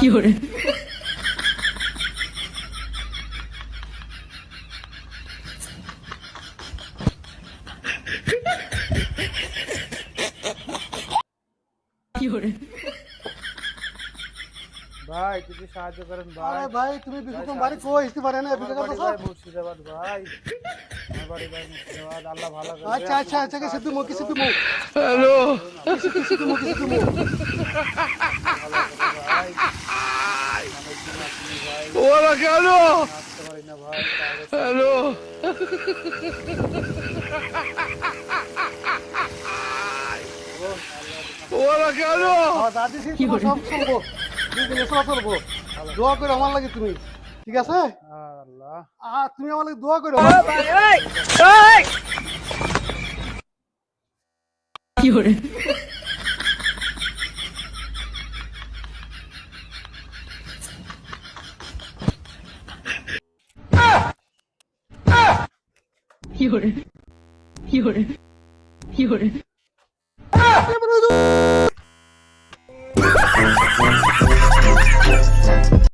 fiore, fiore, ভাই কিছু সাহায্য করেন ভাই। আরে ভাই তুমি বিকুম বাড়ি কই আসতে পারে না আমার বিকাল বাড়ি কথা ভাই মুর্শিদাবাদ ভাই। আমার বাড়ি ভাই মুর্শিদাবাদ। আল্লাহ ভালো করবে। আচ্ছা আচ্ছা আচ্ছা কে সিদ্ধু মো কিছু সিদ্ধু মো hello, সিদ্ধু মো সিদ্ধু মো ভালো করবে ভাই। অনেক দিন আসেনি ভাই। hola Carlo, আসতে পারি না ভাই। তাহলে hello, hola Carlo, আমার দাদি সি তোমার সব চলবো দুই দিন এসব চলবো দোয়া করে আমার লাগে তুমি ঠিক আছে আল্লাহ তুমি আমার লাগে দোয়া করো fiore, fiore, fiore, fiore.